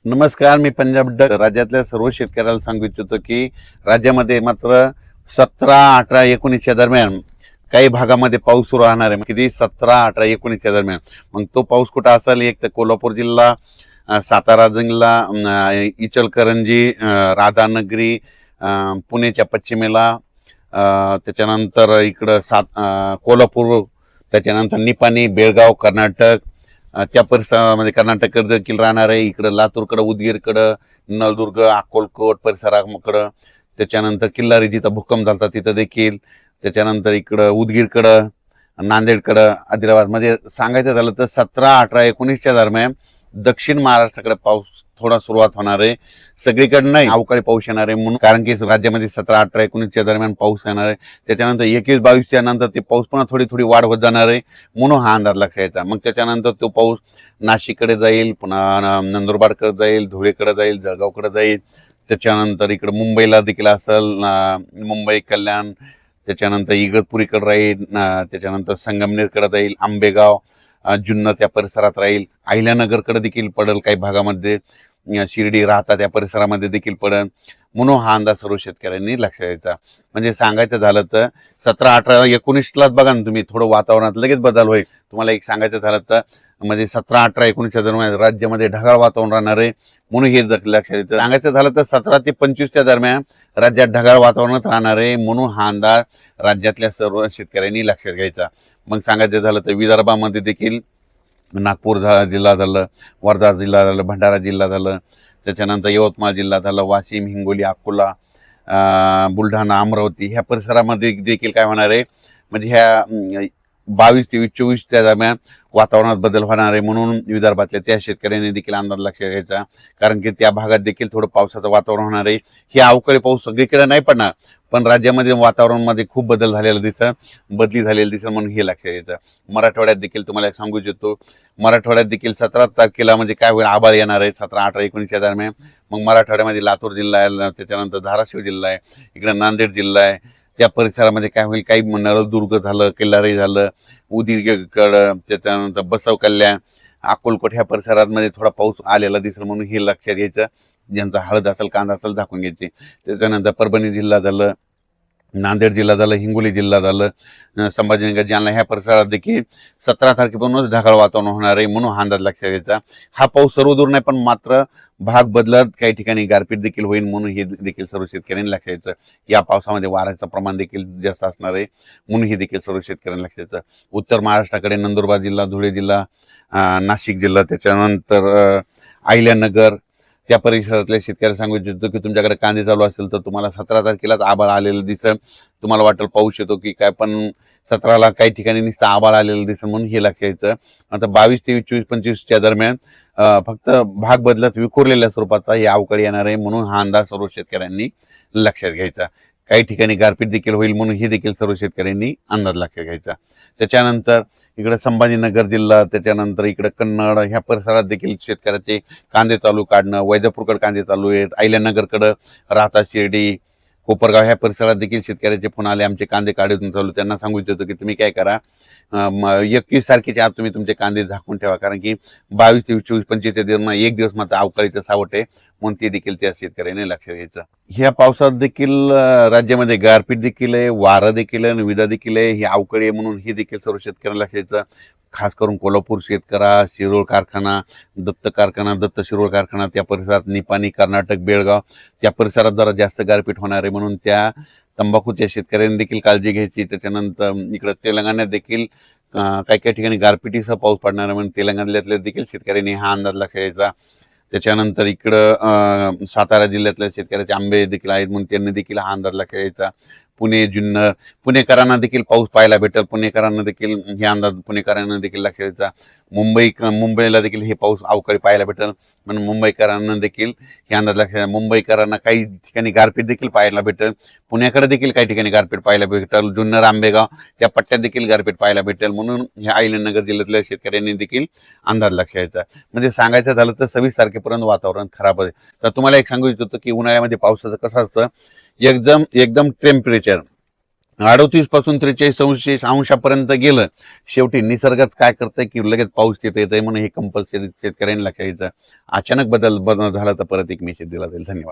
नमस्कार, मी पंजाब राज्यातल्या सर्व शेतकऱ्याला सांगू इच्छितो की राज्यामध्ये मात्र 17, 18, 19च्या दरम्यान काही भागामध्ये पाऊस सुरू राहणार आहे. किती 17, 18, 19च्या दरम्यान. मग तो पाऊस कुठं असेल? एक तर कोल्हापूर जिल्हा, सातारा जिल्हा, इचलकरंजी, राधानगरी, पुण्याच्या पश्चिमेला, त्याच्यानंतर इकडं कोल्हापूर, त्याच्यानंतर निपाणी, बेळगाव, कर्नाटक, त्या परिसरामध्ये कर्नाटक देखील राहणार आहे. इकडं लातूरकडं, उदगीरकडं, नळदुर्ग, अक्कलकोट परिसराकडं, त्याच्यानंतर किल्लारी जिथं भूकंप झाला तिथं देखील, त्याच्यानंतर इकडं उदगीरकडं, नांदेडकडं, आदिलाबाद. म्हणजे सांगायचं झालं तर 17, 18, 19च्या दरम्यान दक्षिण महाराष्ट्राकडे पाऊस थोडा सुरुवात होणार आहे. सगळीकडे नाही, अवकाळी पाऊस येणार आहे. म्हणून कारण की राज्यामध्ये 17, 18, 19च्या दरम्यान पाऊस येणार आहे. त्याच्यानंतर 21, 22च्या नंतर ते पाऊस पुन्हा थोडी थोडी वाढ होत जाणार आहे. म्हणून हा अंदाज लक्षात यायचा. मग त्याच्यानंतर तो पाऊस नाशिककडे जाईल, पुन्हा नंदुरबारकडे जाईल, धुळेकडे जाईल, जळगावकडे जाईल. त्याच्यानंतर इकडे मुंबईला देखील असेल, मुंबई, कल्याण, त्याच्यानंतर इगतपुरीकडे राहील, त्याच्यानंतर संगमनेरकडे जाईल, आंबेगाव, जुन्नर त्या परिसरात राहील, अहिल्यानगरकडे देखील पडेल, काही भागामध्ये शिर्डी राहता त्या परिसरामध्ये देखील पडेल. म्हणून हा अंदाज सर्व शेतकऱ्यांनी लक्षात द्यायचा. म्हणजे सांगायचं झालं तर 17, 18, 19लाच बघा ना तुम्ही, थोडं वातावरणात लगेच बदल होईल. तुम्हाला एक सांगायचं झालं तर म्हणजे 17, 18, 19च्या दरम्यान राज्यामध्ये ढगाळ वातावरण राहणार आहे. म्हणून हे लक्षात येतं. सांगायचं झालं तर 17 ते 25च्या दरम्यान राज्यात ढगाळ वातावरणात राहणार आहे. म्हणून हा अंदाज राज्यातल्या सर्व शेतकऱ्यांनी लक्षात घ्यायचा. मग सांगायचं झालं तर विदर्भामध्ये देखील नागपूर जिल्हा झालं, वर्धा जिल्हा झालं, भंडारा जिल्हा झालं, त्याच्यानंतर यवतमाळ जिल्हा झालं, वाशिम, हिंगोली, अकोला, बुलढाणा, अमरावती ह्या परिसरामध्ये देखील काय होणार आहे, म्हणजे ह्या 22, 23, 24च्या दरम्यान वातावरणात बदल होणार आहे. म्हणून विदर्भातल्या त्या शेतकऱ्यांनी देखील अंदाज लक्षात घ्यायचा. कारण की त्या भागात देखील थोडं पावसाचं वातावरण होणार आहे. हे अवकाळी पाऊस सगळीकडे नाही पडणार, पण राज्यामध्ये वातावरणामध्ये खूप बदल झालेला बदली झालेली दिसेल. म्हणून हे लक्षात घ्यायचं. मराठवाड्यात देखील तुम्हाला एक सांगू इच्छितो, मराठवाड्यात देखील 17 तारखेला म्हणजे काय होईल, आभाळ येणार आहे 17, 18, 19च्या दरम्यान. मग मराठवाड्यामध्ये लातूर जिल्हा आहे, त्याच्यानंतर धाराशिव जिल्हा आहे, इकडे नांदेड जिल्हा आहे. त्या परिसरामध्ये काय होईल, काही नळदुर्ग झालं, किल्लारी झालं, उदगीरकडं, त्याच्यानंतर बसव कल्याण, अक्कलकोट ह्या परिसरामध्ये थोडा पाऊस आलेला दिसेल. म्हणून हे लक्षात घ्यायचं. ज्यांचा हळद असेल, कांदा असेल, झाकून घ्यायची. त्याच्यानंतर परभणी जिल्हा झालं, नांदेड जिल्हा झालं, हिंगोली जिल्हा झालं, संभाजीनगर, जालना ह्या परिसरात देखील 17 तारखेपासूनच ढगाळ वातावरण होणार आहे. म्हणून हा अंदाज लक्षात घ्यायचा. हा पाऊस सर्वदूर नाही, पण मात्र भाग बदलत काही ठिकाणी गारपीट देखील होईल. म्हणून हे देखील सर्व शेतकऱ्यांनी लक्षात घ्यायचं. या पावसामध्ये वाऱ्याचं प्रमाण देखील जास्त असणार आहे. म्हणून हे देखील सर्व शेतकऱ्यांनी लक्षात घ्यायचं. उत्तर महाराष्ट्राकडे नंदुरबार जिल्हा, धुळे जिल्हा, नाशिक जिल्हा, त्याच्यानंतर अहिल्यानगर त्या परिसरातल्या शेतकऱ्यांना सांगू इच्छितो की तुमच्याकडे कांदे चालू असेल तर तुम्हाला 17 तारखेलाच आभाळ आलेलं दिसेल. तुम्हाला वाटेल पाऊस येतो की काय, पण 17ला काही ठिकाणी नुसतं आभाळ आलेलं दिसेल. म्हणून हे लक्षात घ्यायचं. आता 22, 23, 24, 25च्या दरम्यान फक्त भाग बदलत विखुरलेल्या स्वरूपाचा हे अवकाळी येणार आहे. म्हणून हा अंदाज सर्व शेतकऱ्यांनी लक्षात घ्यायचा. काही ठिकाणी गारपीट देखील होईल. म्हणून हे देखील सर्व शेतकऱ्यांनी अंदाज लक्षात घ्यायचा. त्याच्यानंतर इकडे संभाजीनगर जिल्हा, त्याच्यानंतर इकडे कन्नड ह्या परिसरात देखील शेतकऱ्याचे कांदे चालू काढणं, वैजापूरकडे कांदे चालू आहेत, अहिल्यानगरकडं, राहता, शिर्डी, कोपरगाव ह्या परिसरात देखील शेतकऱ्याचे फोन आले, आमचे कांदे काढून चालू. त्यांना सांगू इच्छितो की तुम्ही काय करा, 21 तारखेच्या आत तुम्ही तुमचे कांदे झाकून ठेवा. कारण की 22, 23, 24, 25च्या दिवस एक दिवस मात्र अवकाळीचं सावट आहे. म्हणून ते देखील त्या शेतकऱ्याने लक्षात घ्यायचं. ह्या पावसात देखील राज्यामध्ये गारपीट देखील आहे, वारं देखील आहे, विजा देखील आहे. ही अवकाळी आहे. म्हणून हे देखील सर्व शेतकऱ्यांना लक्षात घ्यायचं. खास करून कोल्हापूर शेतकरा, शिरोळ कारखाना, दत्त शिरोळ कारखाना त्या परिसरात, निपाणी, कर्नाटक, बेळगाव त्या परिसरात जरा जास्त गारपीट होणार आहे. म्हणून त्या तंबाखूच्या शेतकऱ्यांनी देखील काळजी घ्यायची. त्याच्यानंतर इकडं तेलंगणात देखील काही काही ठिकाणी गारपिटीसह पाऊस पडणार आहे. म्हणून तेलंगणातल्या देखील शेतकऱ्यांनी हा अंदाज लक्षात घ्यायचा. त्याच्यानंतर इकडं सातारा जिल्ह्यातल्या शेतकऱ्याचे आंबे देखील आहेत. म्हणून त्यांनी देखील हा अंदाज लक्षात घ्यायचा. पुणे, जुन्नर, पुणेकरांना देखील पाऊस पाहायला भेटेल. पुणेकरांना देखील हे अंदाज पुणेकरांना देखील लक्षात द्यायचा. मुंबईला देखील हे पाऊस अवकाळी पाहायला भेटेल. म्हणून मुंबईकरांना देखील हे अंदाज लक्षात. मुंबईकरांना काही ठिकाणी गारपीट देखील पाहायला भेटेल. पुण्याकडे देखील काही ठिकाणी गारपीट पाहायला भेटेल. जुन्नर, आंबेगाव त्या पट्ट्यात देखील गारपीट पाहायला भेटेल. म्हणून ह्या अहिल्यानगर जिल्ह्यातल्या शेतकऱ्यांनी देखील अंदाज लक्षात घ्यायचा. म्हणजे सांगायचं झालं तर 26 तारखेपर्यंत वातावरण खराब आहे. तर तुम्हाला एक सांगू इच्छितो की उन्हाळ्यामध्ये पावसाचं कसं असतं, एकदम टेम्परेचर 38 पासून 43 अंशापर्यंत गेलं, शेवटी निसर्गच काय करतंय की लगेच पाऊस तिथे येतंय म्हणून हे कंपल्सरी शेतकऱ्यांनी लक्षात घ्यायचं. अचानक बदल झाला तर परत एक मेसेज दिला जाईल. धन्यवाद.